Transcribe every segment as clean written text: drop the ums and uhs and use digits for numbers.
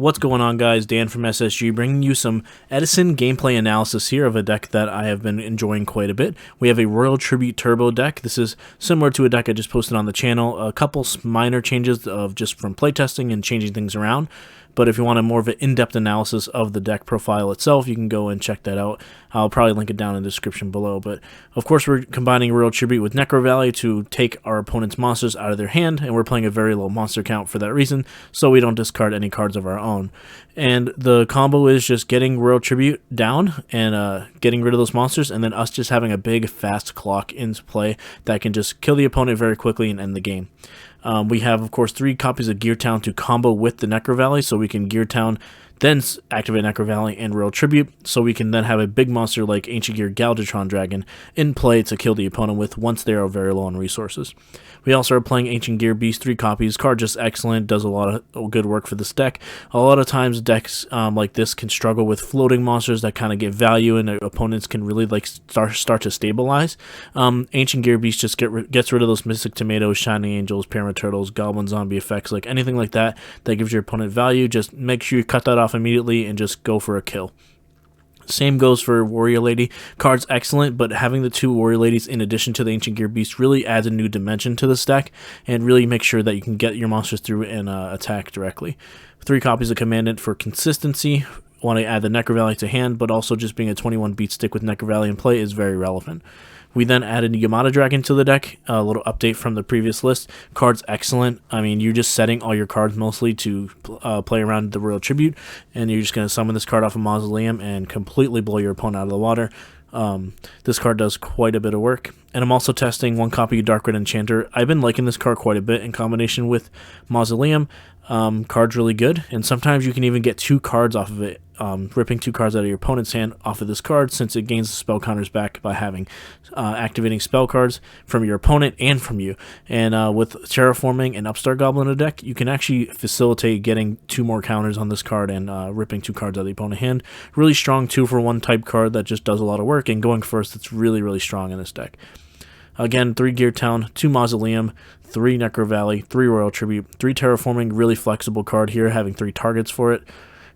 What's going on, guys? Dan from SSG bringing you some Edison gameplay analysis here of a deck that I have been enjoying quite a bit. We have a Royal Tribute Turbo deck. This is similar to a deck I just posted on the channel. A couple minor changes of just from playtesting and changing things around. But if you want a more of an in-depth analysis of the deck profile itself, you can go and check that out. I'll probably link it down in the description below. But of course, we're combining Royal Tribute with Necro Valley to take our opponent's monsters out of their hand, and we're playing a very low monster count for that reason, so we don't discard any cards of our own. And the combo is just getting Royal Tribute down and getting rid of those monsters, and then us just having a big, fast clock into play that can just kill the opponent very quickly and end the game. We have, of course, 3 copies of Gear Town to combo with the Necro Valley, so we can Gear Town, then activate Necro Valley and Royal Tribute, so we can then have a big monster like Ancient Gear Galvatron Dragon in play to kill the opponent with once they are very low on resources. We also are playing Ancient Gear Beast, 3 copies. Card just excellent, does a lot of good work for this deck. A lot of times decks like this can struggle with floating monsters that kind of get value and opponents can really like start to stabilize. Ancient Gear Beast just gets rid of those Mystic Tomatoes, Shining Angels, Pyramid Turtles, Goblin Zombie effects, like anything like that that gives your opponent value. Just make sure you cut that off immediately and just go for a kill. Same goes for Warrior Lady. Card's excellent, but having the 2 Warrior Ladies in addition to the Ancient Gear Beast really adds a new dimension to this deck and really makes sure that you can get your monsters through and attack directly. 3 copies of Commandant for consistency. Want to add the Necro Valley to hand, but also just being a 21 beat stick with Necro Valley in play is very relevant. We then added Yamada Dragon to the deck, a little update from the previous list. Card's excellent. I mean, you're just setting all your cards mostly to play around the Royal Tribute, and you're just going to summon this card off of Mausoleum and completely blow your opponent out of the water. This card does quite a bit of work. And I'm also testing 1 copy of Dark Red Enchanter. I've been liking this card quite a bit in combination with Mausoleum. Card's really good, and sometimes you can even get 2 cards off of it, ripping 2 cards out of your opponent's hand off of this card, since it gains the spell counters back by having activating spell cards from your opponent and from you. And with Terraforming and Upstart Goblin in a deck, you can actually facilitate getting 2 more counters on this card and ripping 2 cards out of the opponent's hand. Really strong 2-for-1 type card that just does a lot of work, and going first, it's really, really strong in this deck. Again, 3 Gear Town, 2 Mausoleum, 3 Necro Valley, 3 Royal Tribute, 3 Terraforming, really flexible card here, having 3 targets for it.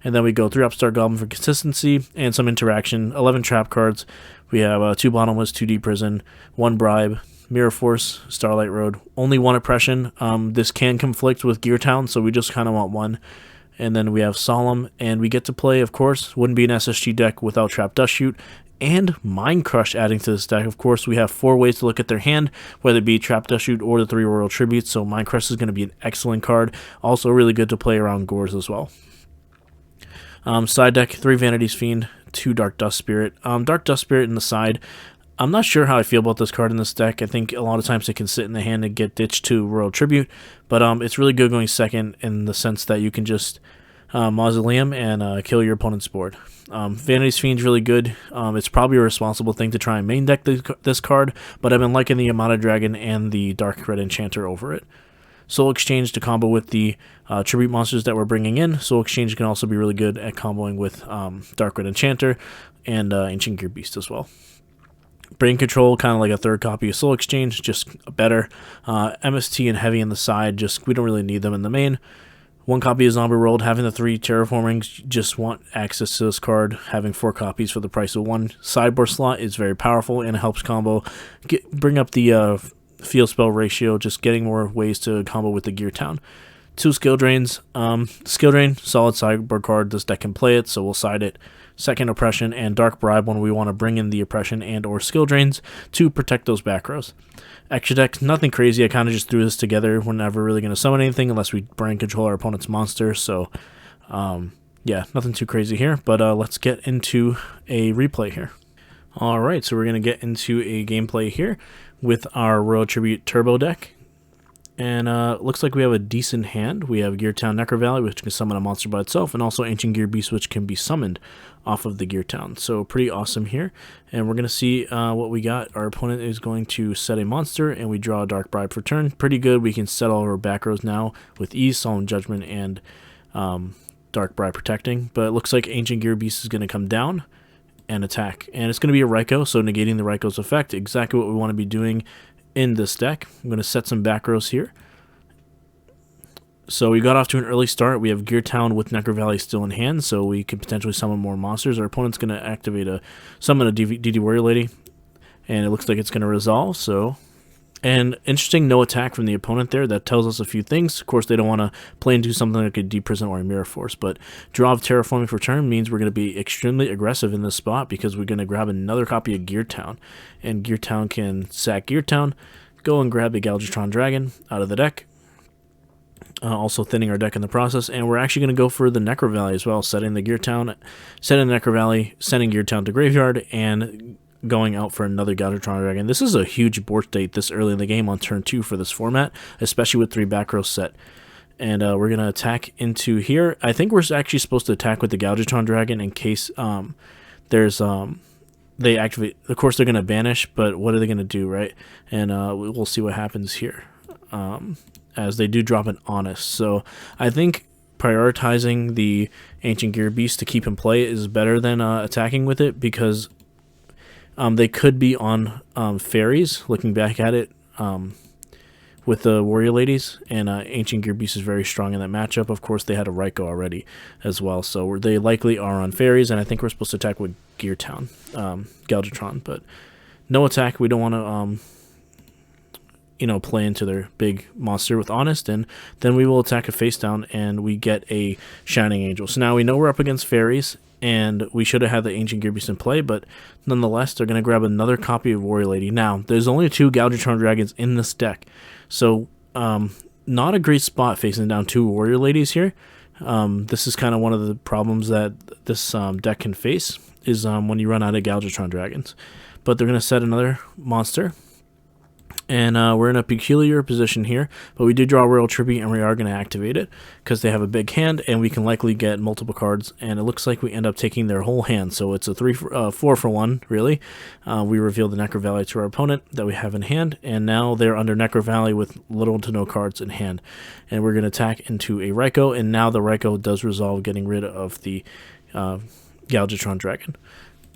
And then we go 3 Upstart Goblin for consistency and some interaction, 11 trap cards. We have 2 Bottomless, 2 Deep Prison, 1 Bribe, Mirror Force, Starlight Road, only 1 Oppression. This can conflict with Gear Town, so we just kind of want 1. And then we have Solemn, and we get to play, of course, wouldn't be an SSG deck without Trap Dust Shoot, and Mind Crush adding to this deck. Of course, we have 4 ways to look at their hand, whether it be Trap Dust Shoot or the 3 Royal Tributes, so Mind Crush is going to be an excellent card. Also really good to play around Gores as well. Side deck, 3 Vanity's Fiend, 2 Dark Dust Spirit. Dark Dust Spirit in the side, I'm not sure how I feel about this card in this deck. I think a lot of times it can sit in the hand and get ditched to Royal Tribute, but it's really good going second in the sense that you can just Mausoleum and kill your opponent's board. Vanity's Fiend's really good. It's probably a responsible thing to try and main deck this card, but I've been liking the Yamada Dragon and the Dark Red Enchanter over it. Soul Exchange to combo with the tribute monsters that we're bringing in. Soul Exchange can also be really good at comboing with Dark Red Enchanter and Ancient Gear Beast as well. Brain Control, kind of like a 3rd copy of Soul Exchange, just better. MST and Heavy in the side, just we don't really need them in the main. 1 copy of Zombie World, having the 3 Terraformings, just want access to this card. Having 4 copies for the price of 1 sideboard slot is very powerful, and it helps combo, bring up the field spell ratio, just getting more ways to combo with the Gear Town. 2 Skill Drains. Skill Drain, solid sideboard card. This deck can play it, so we'll side it. 2nd Oppression and Dark Bribe when we want to bring in the Oppression and or Skill Drains to protect those back rows. Extra deck, nothing crazy. I kind of just threw this together. We're never really going to summon anything unless we brain control our opponent's monster. So, yeah, nothing too crazy here. But let's get into a replay here. Alright, so we're going to get into a gameplay here with our Royal Tribute Turbo deck. And looks like we have a decent hand. We have Gear Town Necro Valley, which can summon a monster by itself, and also Ancient Gear Beast, which can be summoned off of the Gear Town. So pretty awesome here. And we're going to see what we got. Our opponent is going to set a monster, and we draw a Dark Bribe for turn. Pretty good. We can set all of our back rows now with ease, Solemn Judgment, and Dark Bribe protecting. But it looks like Ancient Gear Beast is going to come down and attack. And it's going to be a Raikou, so negating the Raikou's effect. Exactly what we want to be doing in this deck. I'm going to set some back rows here. So we got off to an early start. We have Gear Town with Necro Valley still in hand, so we could potentially summon more monsters. Our opponent's going to activate summon a DD Warrior Lady, and it looks like it's going to resolve. So, and interesting, no attack from the opponent there. That tells us a few things. Of course, they don't want to play into something like a Deep Prison or a Mirror Force, but draw of Terraforming for turn means we're going to be extremely aggressive in this spot because we're going to grab another copy of Gear Town, and Gear Town can sack Gear Town, go and grab a Galvatron Dragon out of the deck. Also thinning our deck in the process, and we're actually going to go for the Necro Valley as well, setting the Gear Town, setting the Necro Valley, sending Gear Town to graveyard, and going out for another Galvatron Dragon. This is a huge board state this early in the game on turn 2 for this format, especially with 3 back rows set. And we're going to attack into here. I think we're actually supposed to attack with the Galvatron Dragon in case there's they activate. Of course they're going to banish, but what are they going to do, right? And we'll see what happens here. As they do drop an Honest. So I think prioritizing the Ancient Gear Beast to keep in play is better than attacking with it, because they could be on fairies, looking back at it, with the Warrior Ladies, and Ancient Gear Beast is very strong in that matchup. Of course, they had a Raikou already as well, so they likely are on fairies, and I think we're supposed to attack with Gear Town, Galvatron, but no attack. We don't want to play into their big monster with Honest, and then we will attack a face down, and we get a Shining Angel. So now we know we're up against fairies, and we should have had the Ancient Gear Beast in play, but nonetheless, they're going to grab another copy of Warrior Lady. Now, there's only 2 Galvatron Dragons in this deck, so not a great spot facing down 2 Warrior Ladies here. This is kind of one of the problems that this deck can face, is when you run out of Galvatron Dragons. But they're going to set another monster. And we're in a peculiar position here, but we do draw Royal Tribute, and we are going to activate it because they have a big hand, and we can likely get multiple cards, and it looks like we end up taking their whole hand, so it's a 4 for 1, really. We reveal the Necro Valley to our opponent that we have in hand, and now they're under Necro Valley with little to no cards in hand, and we're going to attack into a Raikou, and now the Raikou does resolve, getting rid of the Galvatron Dragon.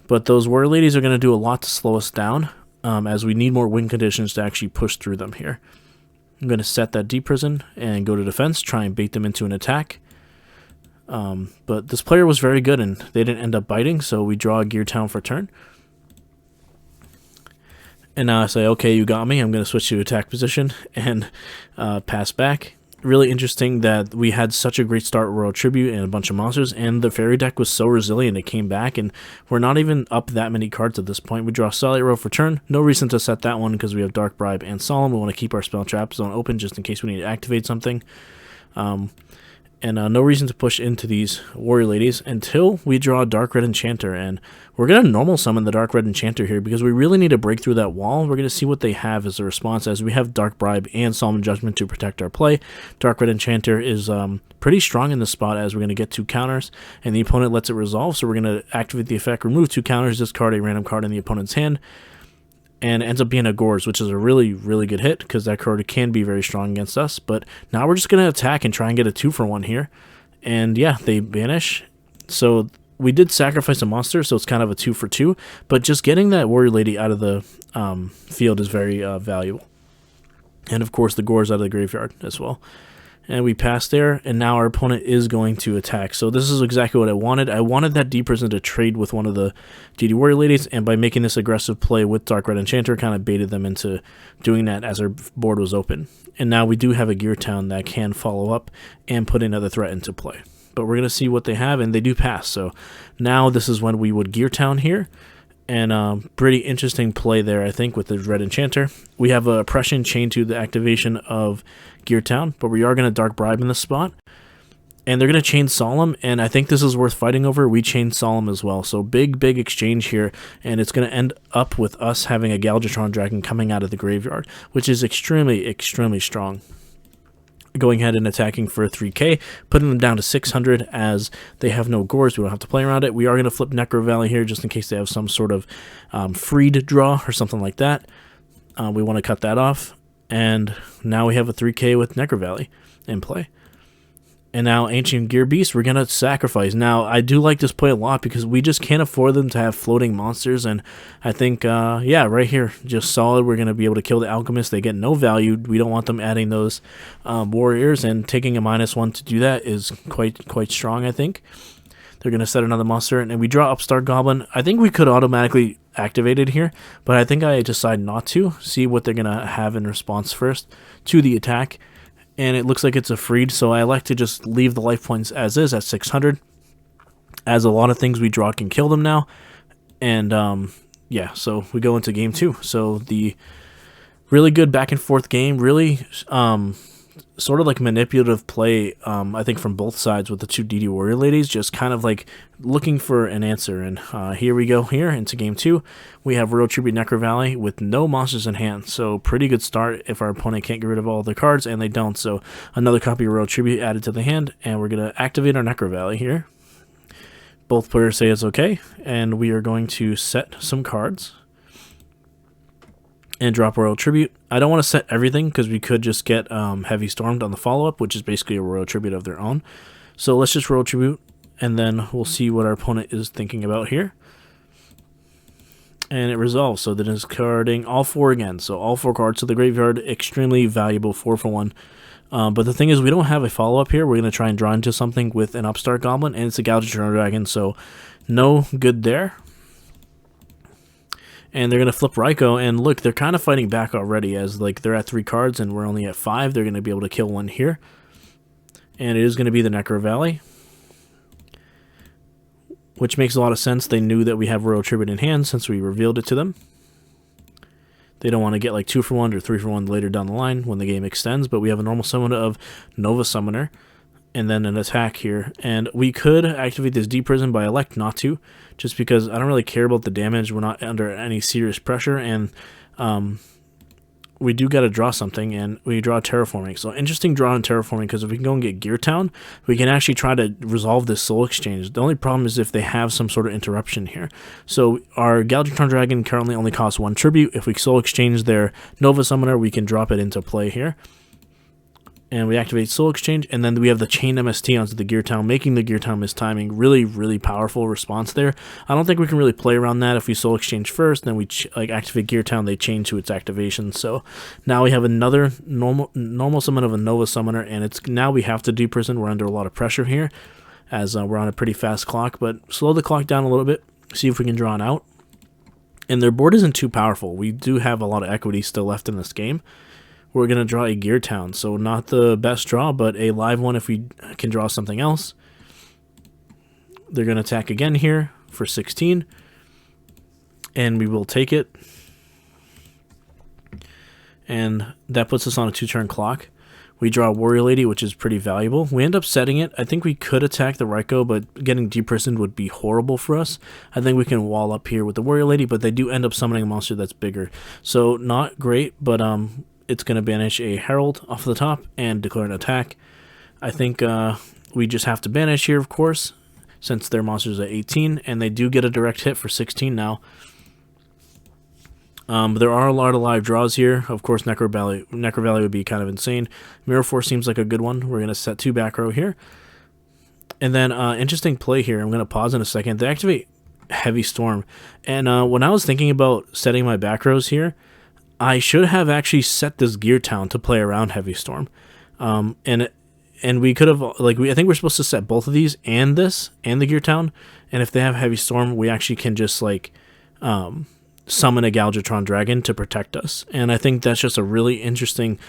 But those Warrior Ladies are going to do a lot to slow us down, as we need more win conditions to actually push through them here. I'm going to set that Deep Prison and go to defense, try and bait them into an attack. But this player was very good, and they didn't end up biting, so we draw a Gear Town for turn. And now I say, okay, you got me. I'm going to switch to attack position and pass back. Really interesting that we had such a great start with Royal Tribute and a bunch of monsters, and the fairy deck was so resilient it came back, and we're not even up that many cards at this point. We draw Starlight Road for turn. No reason to set that one because we have Dark Bribe and Solemn. We want to keep our Spell Trap Zone open just in case we need to activate something. And no reason to push into these Warrior Ladies until we draw a Dark Red Enchanter, and we're going to normal summon the Dark Red Enchanter here because we really need to break through that wall. We're going to see what they have as a response, as we have Dark Bribe and Solemn Judgment to protect our play. Dark Red Enchanter is pretty strong in this spot, as we're going to get 2 counters, and the opponent lets it resolve, so we're going to activate the effect, remove 2 counters, discard a random card in the opponent's hand, and ends up being a Gorz, which is a really, really good hit, because that card can be very strong against us. But now we're just going to attack and try and get a 2 for 1 here. And yeah, they banish. So we did sacrifice a monster, so it's kind of a 2 for 2. But just getting that Warrior Lady out of the field is very valuable. And of course, the Gorz out of the graveyard as well. And we pass there, and now our opponent is going to attack. So this is exactly what I wanted. I wanted that Deep Prison to trade with one of the DD Warrior Ladies, and by making this aggressive play with Dark Red Enchanter, kind of baited them into doing that as our board was open. And now we do have a Gear Town that can follow up and put another threat into play. But we're going to see what they have, and they do pass. So now this is when we would Gear Town here. And pretty interesting play there, I think, with the Red Enchanter. We have a Oppression chained to the activation of Gear Town, but we are going to Dark Bribe in this spot. And they're going to chain Solemn, and I think this is worth fighting over. We chain Solemn as well. So big exchange here, and it's going to end up with us having a Galvatron Dragon coming out of the graveyard, which is extremely strong. Going ahead and attacking for 3k, putting them down to 600 as they have no Gorz. We don't have to play around it. We are going to flip Necro Valley here just in case they have some sort of freed draw or something like that. We want to cut that off, and now we have a 3k with Necro Valley in play. And now Ancient Gear Beast, we're going to sacrifice. Now, I do like this play a lot because we just can't afford them to have floating monsters. And I think, yeah, right here, just solid. We're going to be able to kill the Alchemist. They get no value. We don't want them adding those warriors. And taking a -1 to do that is quite strong, I think. They're going to set another monster. And we draw Upstart Goblin. I think we could automatically activate it here. But I think I decide not to. See what they're going to have in response first to the attack. And it looks like it's a freed, so I like to just leave the life points as is at 600, as a lot of things we draw can kill them now. And yeah, so we go into game 2. So the really good back and forth game, really sort of like manipulative play, I think from both sides with the two DD Warrior ladies, just kind of like looking for an answer. And here we go here into game 2. We have Royal Tribute Necro Valley with no monsters in hand, so pretty good start if our opponent can't get rid of all their cards, and they don't. So another copy of Royal Tribute added to the hand, and we're going to activate our Necro Valley here. Both players say it's okay, and we are going to set some cards and drop Royal Tribute. I don't want to set everything because we could just get Heavy Stormed on the follow-up, which is basically a Royal Tribute of their own. So let's just Royal Tribute, and then we'll see what our opponent is thinking about here. And it resolves, so then discarding all 4 again. So all 4 cards to the graveyard, extremely valuable, 4 for 1. But the thing is, we don't have a follow-up here. We're going to try and draw into something with an Upstart Goblin, and it's a Galvatron Dragon, so no good there. And they're going to flip Raikou, and look, they're kind of fighting back already, as like they're at 3 cards and we're only at 5. They're going to be able to kill one here. And it is going to be the Necro Valley, which makes a lot of sense. They knew that we have Royal Tribute in hand since we revealed it to them. They don't want to get like 2 for 1 or 3 for 1 later down the line when the game extends, but we have a normal summon of Nova Summoner, and then an attack here. And we could activate this Deep Prison, but I elect not to, just because I don't really care about the damage. We're not under any serious pressure, and we do got to draw something, and we draw Terraforming. So interesting draw in Terraforming, because if we can go and get Gear Town, we can actually try to resolve this Soul Exchange. The only problem is if they have some sort of interruption here. So our Galvatron Dragon currently only costs 1 tribute. If we Soul Exchange their Nova Summoner, we can drop it into play here. And we activate Soul Exchange, and then we have the Chain MST onto the Gear Town, making the Gear Town mistiming. Really, really powerful response there. I don't think we can really play around that. If we Soul Exchange first, then we like activate Gear Town, they chain to its activation. So now we have another normal summon of a Nova Summoner, and it's now we have to Deep Prison. We're under a lot of pressure here, as we're on a pretty fast clock, but slow the clock down a little bit, see if we can draw it out. And their board isn't too powerful. We do have a lot of equity still left in this game. We're going to draw a Gear Town, so not the best draw, but a live one if we can draw something else. They're going to attack again here for 16, and we will take it. And that puts us on a 2-turn clock. We draw a Warrior Lady, which is pretty valuable. We end up setting it. I think we could attack the Raikou, but getting Deprisoned would be horrible for us. I think we can wall up here with the Warrior Lady, but they do end up summoning a monster that's bigger. So not great, but it's going to banish a Herald off the top and declare an attack. I think we just have to banish here, of course, since their monster's at 18, and they do get a direct hit for 16 now. There are a lot of live draws here. Of course, Necro Valley would be kind of insane. Mirror Force seems like a good one. We're going to set 2 back row here. And then interesting play here. I'm going to pause in a second. They activate Heavy Storm. And when I was thinking about setting my back rows here, I should have actually set this Gear Town to play around Heavy Storm. And we could have, like, I think we're supposed to set both of these and this and the Gear Town. And if they have Heavy Storm, we actually can just, like, summon a Galvatron Dragon to protect us. And I think that's just a really interesting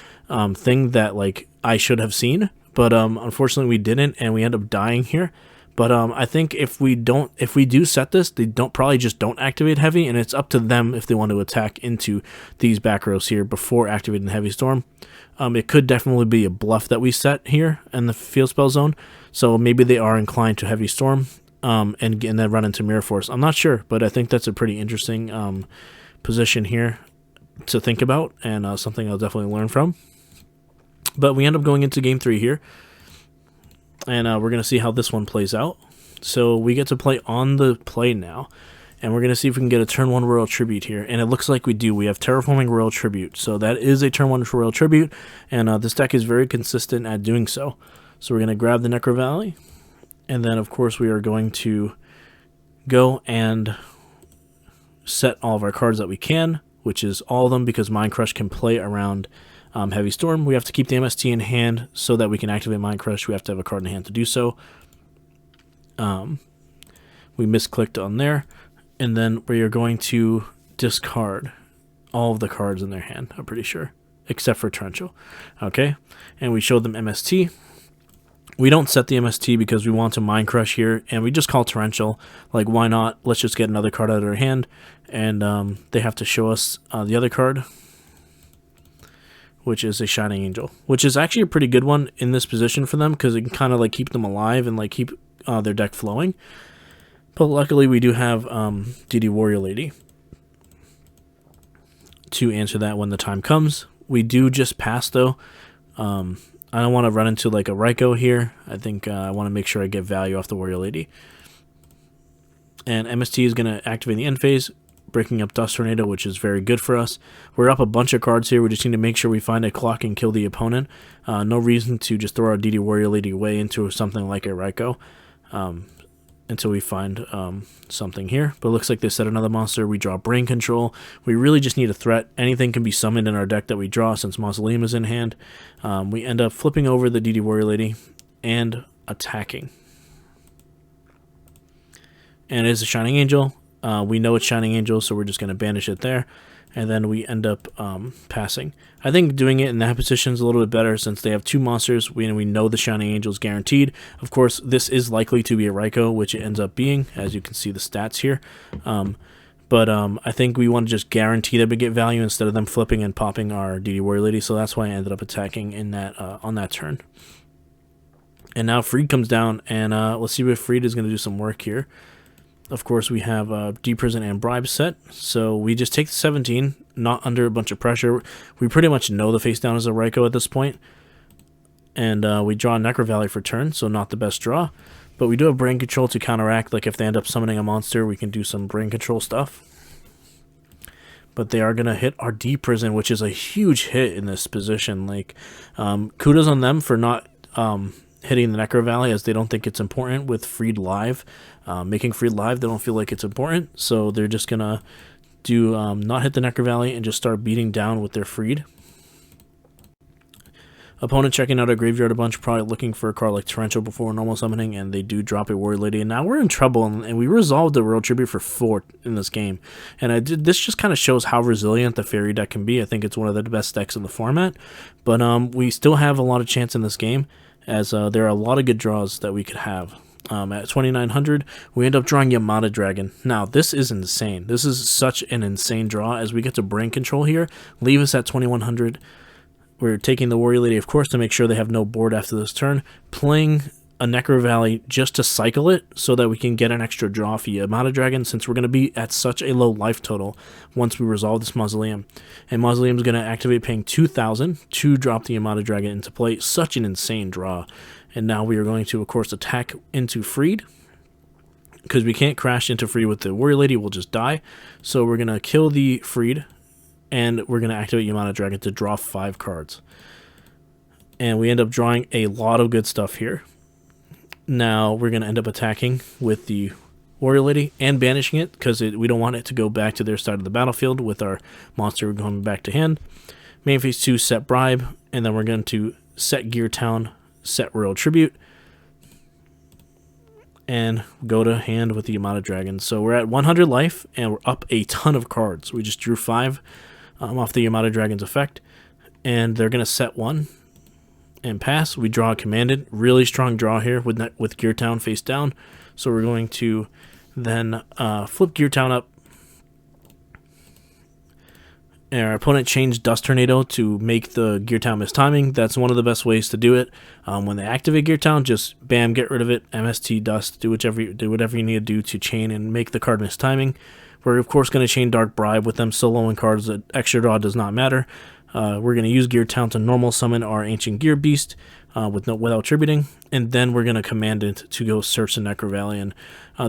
thing that, like, I should have seen. But unfortunately we didn't, and we end up dying here. But I think if we do set this, they probably just don't activate Heavy, and it's up to them if they want to attack into these back rows here before activating Heavy Storm. It could definitely be a bluff that we set here in the field spell zone, so maybe they are inclined to Heavy Storm and then run into Mirror Force. I'm not sure, but I think that's a pretty interesting position here to think about, and something I'll definitely learn from. But we end up going into game 3 here. And we're going to see how this one plays out. So we get to play on the play now. And we're going to see if we can get a turn 1 Royal Tribute here. And it looks like we do. We have Terraforming Royal Tribute. So that is a turn 1 Royal Tribute. And this deck is very consistent at doing so. So we're going to grab the Necro Valley, and then of course we are going to go and set all of our cards that we can, which is all of them, because Mind Crush can play around Heavy Storm. We have to keep the MST in hand so that we can activate Mind Crush. We have to have a card in hand to do so. We misclicked on there, and then we are going to discard all of the cards in their hand, I'm pretty sure, except for Torrential. Okay, and we showed them MST. We don't set the MST because we want to Mind Crush here, and we just call Torrential. Like, why not? Let's just get another card out of their hand, and they have to show us the other card, which is a Shining Angel, which is actually a pretty good one in this position for them, because it can kind of like keep them alive and like keep their deck flowing. But luckily we do have DD Warrior Lady to answer that when the time comes. We do just pass though. I don't want to run into like a Raikou here. I think I want to make sure I get value off the Warrior Lady. And MST is going to activate the end phase, breaking up Dust Tornado, which is very good for us. We're up a bunch of cards here. We just need to make sure we find a clock and kill the opponent. No reason to just throw our DD Warrior Lady away into something like a Raikou until we find something here. But it looks like they set another monster. We draw Brain Control. We really just need a threat. Anything can be summoned in our deck that we draw since Mausoleum is in hand. We end up flipping over the DD Warrior Lady and attacking. And it is a Shining Angel. We know it's Shining Angel, so we're just going to banish it there. And then we end up passing. I think doing it in that position is a little bit better since they have two monsters. We know the Shining Angel is guaranteed. Of course, this is likely to be a Raikou, which it ends up being, as you can see the stats here. But I think we want to just guarantee that we get value instead of them flipping and popping our DD Warrior Lady. So that's why I ended up attacking in that on that turn. And now Freed comes down, and let's see if Freed is going to do some work here. Of course, we have Deprison and Bribe set, so we just take the 17, not under a bunch of pressure. We pretty much know the face down is a Raikou at this point. And we draw a Necro Valley for turn, so not the best draw. But we do have Brain Control to counteract, like if they end up summoning a monster, we can do some Brain Control stuff. But they are going to hit our Deprison, which is a huge hit in this position. Like, kudos on them for not hitting the Necro Valley, as they don't think it's important with Freed live. Making Freed live, they don't feel like it's important, so they're just gonna do not hit the Necro Valley and just start beating down with their Freed. Opponent checking out our graveyard a bunch, probably looking for a card like Torrential before normal summoning, and they do drop a Warrior Lady, and now we're in trouble, and we resolved the Royal Tribute for 4 in this game. And this just kind of shows how resilient the Fairy deck can be. I think it's one of the best decks in the format, but we still have a lot of chance in this game, as there are a lot of good draws that we could have. At 2900, we end up drawing Yamada Dragon. Now, this is insane. This is such an insane draw, as we get to Brain Control here, leave us at 2100. We're taking the Warrior Lady, of course, to make sure they have no board after this turn, playing a Necro Valley just to cycle it so that we can get an extra draw for Yamada Dragon, since we're going to be at such a low life total once we resolve this Mausoleum. And Mausoleum is going to activate, paying 2,000 to drop the Yamada Dragon into play. Such an insane draw. And now we are going to, of course, attack into Freed, because we can't crash into Freed with the Warrior Lady, we'll just die. So we're going to kill the Freed, and we're going to activate Yamada Dragon to draw 5 cards. And we end up drawing a lot of good stuff here. Now we're going to end up attacking with the Warrior Lady and banishing it, because we don't want it to go back to their side of the battlefield with our monster going back to hand. Main phase 2, set Bribe, and then we're going to set Gear Town, set Royal Tribute, and go to hand with the Yamada Dragon. So we're at 100 life, and we're up a ton of cards. We just drew 5 off the Yamada Dragon's effect, and they're going to set 1 and pass. We draw a Commanded. Really strong draw here with Gear Town face down. So we're going to then flip Gear Town up. And our opponent changed Dust Tornado to make the Gear Town miss timing. That's one of the best ways to do it. When they activate Gear Town, just bam, get rid of it. MST Dust, do whatever you need to do to chain and make the card miss timing. We're of course going to chain Dark Bribe with them soloing cards. That extra draw does not matter. We're going to use Gear Town to normal summon our Ancient Gear Beast without tributing, and then we're going to command it to go search the Necro Valley. And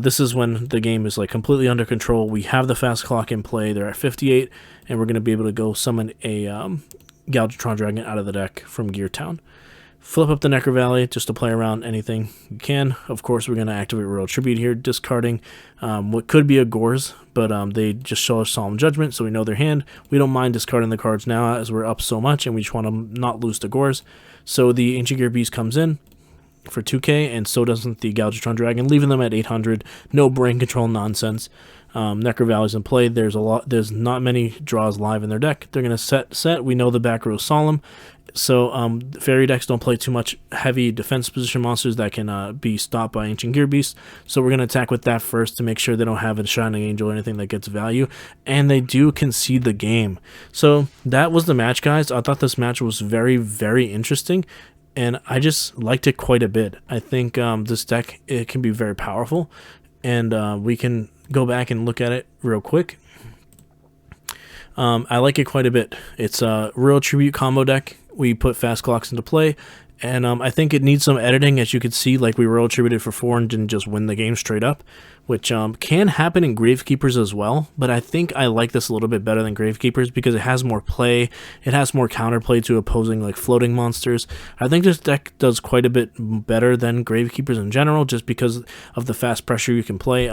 this is when the game is like completely under control. We have the fast clock in play. They're at 58, and we're going to be able to go summon a Galvatron Dragon out of the deck from Gear Town. Flip up the Necro Valley just to play around anything you can. Of course, we're going to activate Royal Tribute here, discarding what could be a Gores, but they just show us Solemn Judgment, so we know their hand. We don't mind discarding the cards now as we're up so much, and we just want to not lose to Gores. So the Ancient Gear Beast comes in for 2k, and so doesn't the Galvatron Dragon, leaving them at 800. No brain control nonsense. Necro Valley's in play. There's not many draws live in their deck. They're gonna set. We know the back row is Solemn, so fairy decks don't play too much heavy defense position monsters that can be stopped by Ancient Gear Beast. So we're gonna attack with that first to make sure they don't have a Shining Angel or anything that gets value, and they do concede the game. So that was the match, guys. I thought this match was very, very interesting, and I just liked it quite a bit. I think this deck, it can be very powerful, and we can go back and look at it real quick. I like it quite a bit. It's a Royal Tribute combo deck. We put fast clocks into play, and I think it needs some editing. As you can see, like, we Royal Tributed for 4 and didn't just win the game straight up, which can happen in Gravekeepers as well, but I think I like this a little bit better than Gravekeepers because it has more play, it has more counterplay to opposing, like, floating monsters. I think this deck does quite a bit better than Gravekeepers in general, just because of the fast pressure you can play.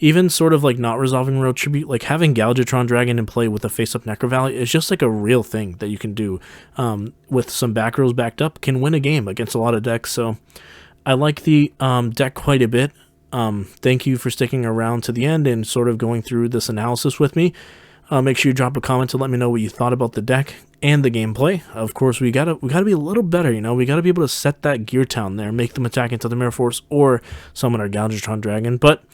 Even sort of like not resolving Royal Tribute, like having Galvatron Dragon in play with a face-up Necro Valley is just like a real thing that you can do with some back rows backed up, can win a game against a lot of decks. So I like the deck quite a bit. Thank you for sticking around to the end and sort of going through this analysis with me. Make sure you drop a comment to let me know what you thought about the deck and the gameplay. Of course, we gotta be a little better, you know. We gotta be able to set that Gear Town there, make them attack into the Mirror Force or summon our Galvatron Dragon. But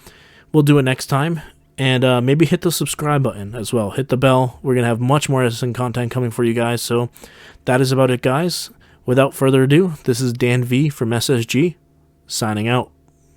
we'll do it next time, and maybe hit the subscribe button as well. Hit the bell. We're gonna have much more Edison content coming for you guys. So that is about it, guys. Without further ado, this is Dan V from SSG, signing out.